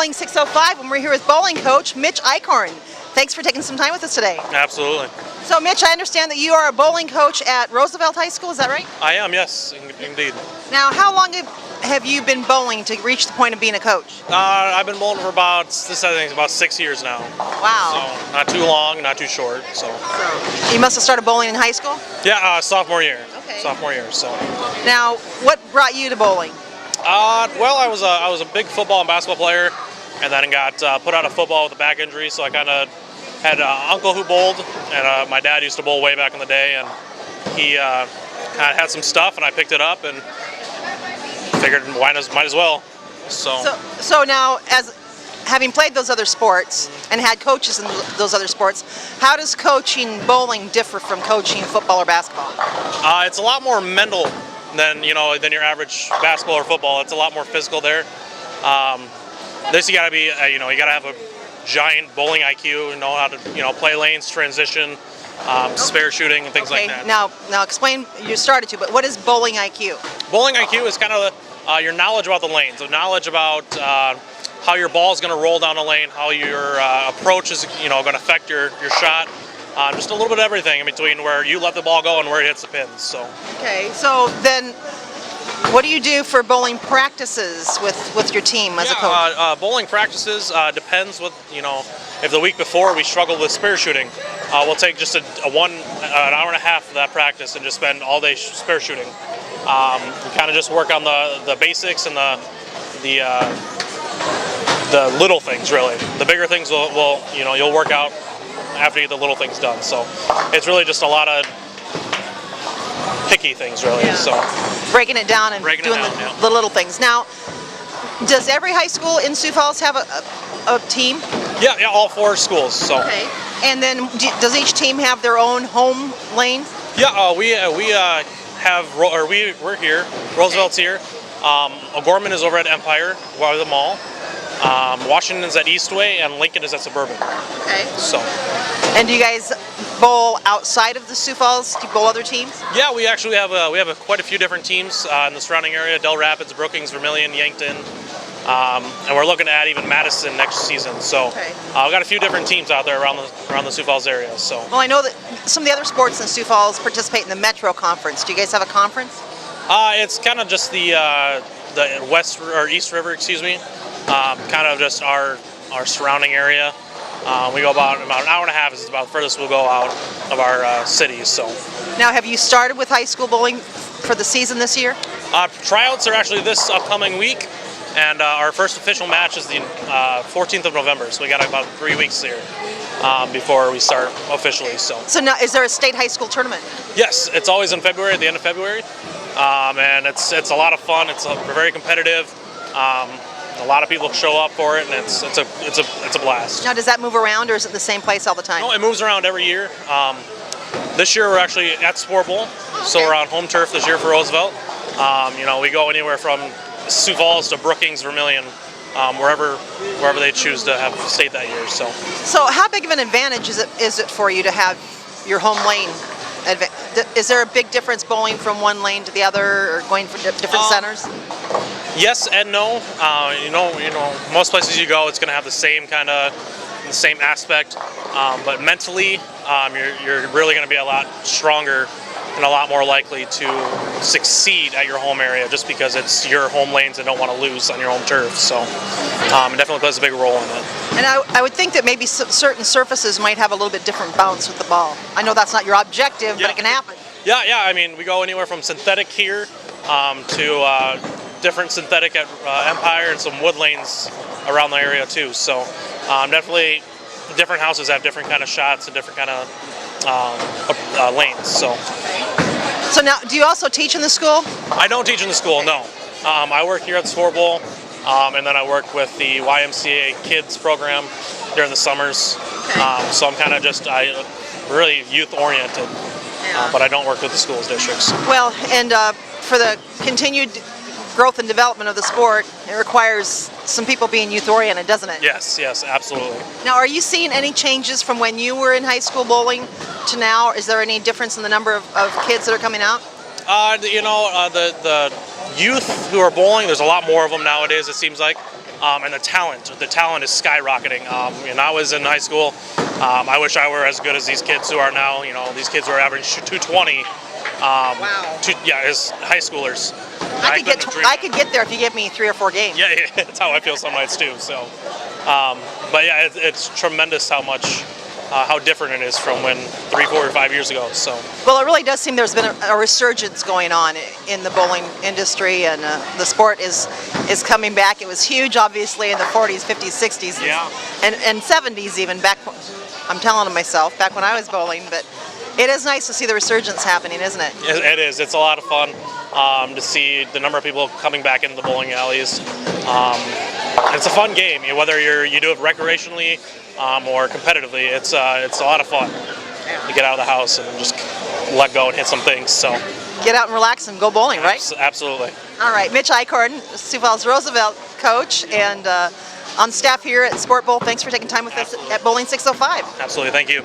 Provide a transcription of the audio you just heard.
Bowling 605, and we're here with bowling coach Mitch Eichhorn. Thanks for taking some time with us today. Absolutely. So Mitch, I understand that you are a bowling coach at Roosevelt High School, is that right? I am, yes, indeed. Now, how long have you been bowling to reach the point of being a coach? I've been bowling for about 6 years now. Wow. So not too long, not too short. So You must have started bowling in high school? yeah, sophomore year. Okay. Sophomore year. So Now, what brought you to bowling? well, I was a big football and basketball player, and then got put out of football with a back injury. So I kind of had an uncle who bowled, and my dad used to bowl way back in the day, and he kind of had some stuff, and I picked it up and figured might as well. So now, as having played those other sports and had coaches in those other sports, how does coaching bowling differ from coaching football or basketball? It's a lot more mental than your average basketball or football. It's a lot more physical there. This you gotta be you gotta have a giant bowling IQ, know how to play lanes, transition, spare shooting, and things like that. Now explain. You started to, but what is bowling IQ? Bowling IQ is kind of your knowledge about the lanes, so knowledge about how your ball is going to roll down the lane, how your approach is going to affect your shot. Just a little bit of everything in between where you let the ball go and where it hits the pins. So. Okay, so then what do you do for bowling practices with your team as a coach? Bowling practices depends with, if the week before we struggled with spare shooting, we'll take just an hour and a half of that practice and just spend all day spare shooting. We kind of just work on the basics and the little things, really. The bigger things you'll work out after you get the little things done. So it's really just a lot of picky things, really. Yeah. So breaking it down and doing the little things. Now, does every high school in Sioux Falls have a team? Yeah, all 4 schools. So. Okay. And then does each team have their own home lane? Yeah, we're here. Roosevelt's here. O'Gorman is over at Empire, by the mall. Washington's at Eastway, and Lincoln is at Suburban. Okay. So. And do you guys bowl outside of the Sioux Falls? Do you bowl other teams? Yeah, we actually have quite a few different teams in the surrounding area: Del Rapids, Brookings, Vermilion, Yankton, and we're looking to add even Madison next season. So we've got a few different teams out there around the Sioux Falls area. So. Well, I know that some of the other sports in Sioux Falls participate in the Metro Conference. Do you guys have a conference? It's kind of just the West or East River, excuse me. Kind of just our surrounding area. We go about an hour and a half is about the furthest we'll go out of our cities. So. Now, have you started with high school bowling for the season this year? Tryouts are actually this upcoming week, and our first official match is the 14th of November. So we got about 3 weeks here before we start officially. So now, is there a state high school tournament? Yes, it's always in February, at the end of February, and it's a lot of fun. It's very competitive. A lot of people show up for it, and it's a blast. Now, does that move around, or is it the same place all the time? No, it moves around every year. This year we're actually at Sport Bowl, so we're on home turf this year for Roosevelt. We go anywhere from Sioux Falls to Brookings, Vermilion, wherever they choose to have state that year. So how big of an advantage is it for you to have your home lane? Is there a big difference bowling from one lane to the other, or going for different centers? Yes and no. Most places you go, it's going to have the same aspect, but mentally, you're really going to be a lot stronger and a lot more likely to succeed at your home area, just because it's your home lanes and don't want to lose on your home turf. So it definitely plays a big role in it. And I would think that maybe certain surfaces might have a little bit different bounce with the ball. I know that's not your objective, but it can happen. Yeah. I mean, we go anywhere from synthetic here to different synthetic at Empire, and some wood lanes around the area too. So definitely different houses have different kind of shots and different kind of lanes. So now, do you also teach in the school? I don't teach in the school, no. I work here at the Sport Bowl, and then I work with the YMCA Kids program during the summers. Okay. So I'm kind of really youth oriented, but I don't work with the schools districts. Well, and for the continued growth and development of the sport, it requires some people being youth-oriented, doesn't it? Yes, absolutely. Now, are you seeing any changes from when you were in high school bowling to now? Is there any difference in the number of kids that are coming out? The youth who are bowling, there's a lot more of them nowadays, it seems like. and the talent is skyrocketing. When I was in high school, I wish I were as good as these kids who are now. These kids who are averaging 220. Wow. As high schoolers. I could get there if you give me 3 or 4 games. Yeah, that's how I feel some nights too. So, but yeah, it's tremendous how different it is from when 3, 4, or 5 years ago. So. Well, it really does seem there's been a resurgence going on in the bowling industry, and the sport is coming back. It was huge, obviously, in the 40s, 50s, 60s, and 70s even. I'm telling myself, back when I was bowling, but it is nice to see the resurgence happening, isn't it? It is. It's a lot of fun to see the number of people coming back into the bowling alleys. It's a fun game, whether you do it recreationally or competitively. It's a lot of fun to get out of the house and just let go and hit some things. So get out and relax and go bowling, right? Absolutely. All right, Mitch Eichhorn, Sioux Falls Roosevelt coach, and on staff here at Sport Bowl. Thanks for taking time with us at Bowling 605. Absolutely. Thank you.